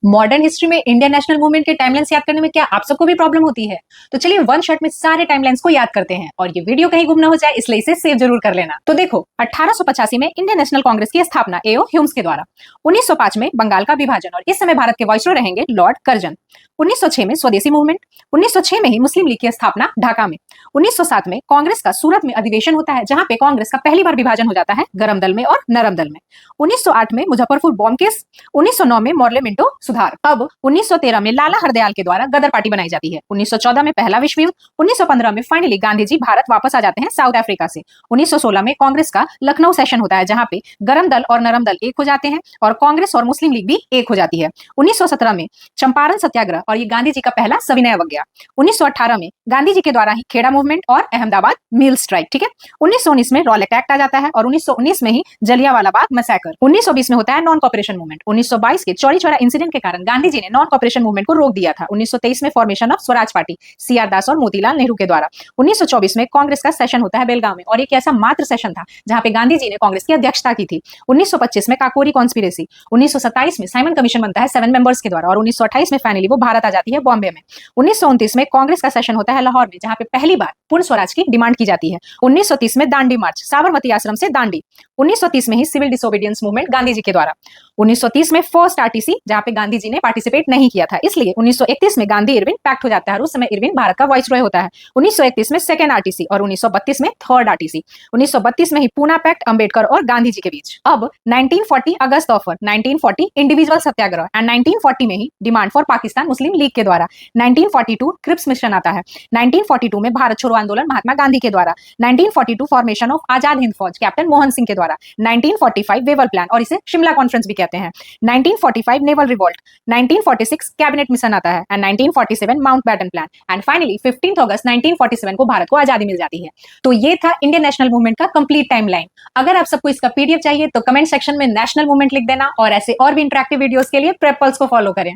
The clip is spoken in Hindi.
मॉडर्न हिस्ट्री में इंडियन नेशनल मूवमेंट के टाइमलाइंस याद करने में क्या आप सबको भी प्रॉब्लम होती है? तो चलिए वन शॉट में सारे टाइमलाइंस को याद करते हैं और ये वीडियो कहीं गुम ना हो जाए इसलिए इसे सेव जरूर कर लेना। तो देखो 1885 में इंडियन नेशनल कांग्रेस की स्थापना एओ ह्यूम्स के द्वारा। 1905 में बंगाल का विभाजन और इस समय भारत के वाइसरॉय रहेंगे लॉर्ड कर्जन। 1906 में स्वदेशी मूवमेंट। 1906 में ही मुस्लिम लीग की स्थापना ढाका में। 1907 में कांग्रेस का सूरत में अधिवेशन होता है जहां पे कांग्रेस का पहली बार विभाजन हो जाता है गरम दल में और नरम दल में। 1908 में मुजफ्फरपुर बॉम्ब केस। 1909 में मॉर्ले मिंटो सुधार। अब 1913 में लाला हरदयाल के द्वारा गदर पार्टी बनाई जाती है। 1914 में पहला विश्व युद्ध। 1915 में फाइनली गांधी जी भारत वापस आ जाते हैं साउथ अफ्रीका से। 1916 में कांग्रेस का लखनऊ सेशन होता है जहां पे गरम दल और नरम दल एक हो जाते हैं और कांग्रेस और मुस्लिम लीग भी एक हो जाती है। 1917 में चंपारण सत्याग्रह और ये गांधी जी का पहला सविनय अवज्ञा। 1918 में गांधी जी के द्वारा ही खेड़ा मूवमेंट और अहमदाबाद मिल स्ट्राइक। ठीक है। 1919 में रॉलेट एक्ट आ जाता है और 1919 में ही जलियांवाला बाग मैसेकर। 1920 में होता है नॉन कॉपरेशन मूवमेंट। 1922 के चौरी चौरा इंसिडेंट के कारण गांधी जी ने नॉन कॉपरेशन मूवमेंट को रोक दिया था। 1923 में formation of Swaraj party C R Das और मोतीलाल नेहरू के द्वारा। 1924 में कांग्रेस का सेशन होता है बेलगांव में और एक ऐसा मात्र सेशन था जहां पे गांधी जी ने कांग्रेस की अध्यक्षता की थी। 1925 में काकोरी कॉन्स्पिरेसी। 1927 में साइमन कमीशन बनता है 7 मेंबर्स के द्वारा और 1928 में फाइनली वो भारत आ जाती है बॉम्बे में। 1929 में कांग्रेस का सेशन होता है लाहौर में जहां पे पहली बार पूर्ण स्वराज की डिमांड की जाती है। 1930 में दांडी मार्च साबरमती आश्रम से दांडी। 1930 में ही civil disobedience movement Gandhi ji के द्वारा। 1930 में फर्स्ट आरटीसी जहां पे गांधी जी ने पार्टिसिपेट नहीं किया था, इसलिए 1931 में गांधी इरविन पैक्ट हो जाता है और उस समय इरविन भारत का वाइसरॉय होता है। 1931 में सेकंड आरटीसी और 1932 में थर्ड आरटीसी। 1932 में ही पूना पैक्ट अंबेडकर और गांधी जी के बीच। अब 1940 अगस्त ऑफर, 1940 इंडिविजुअल सत्याग्रह एंड 1940 में ही demand for Pakistan Muslim league के द्वारा। 1942 क्रिप्स मिशन आता है। 1942 में भारत छोड़ो आंदोलन महात्मा गांधी के द्वारा। 1942 फॉर्मेशन ऑफ आजाद हिंद फौज कैप्टन मोहन सिंह के द्वारा। 1945 वेवर प्लान और इसे शिमला कॉन्फ्रेंस भी कहते हैं। 1945 नेवल रिवॉल्ट। 1946 कैबिनेट मिशन आता है and 1947 Mountbatten plan and finally 15 अगस्त 1947 को भारत को आजादी मिल जाती है। तो ये था इंडियन नेशनल मूवमेंट का कंप्लीट टाइमलाइन। अगर आप सबको इसका पीडीएफ चाहिए तो कमेंट सेक्शन में नेशनल मूवमेंट लिख देना और ऐसे और भी इंटरेक्टिव वीडियोस के लिए प्रेप पल्स को फॉलो करें।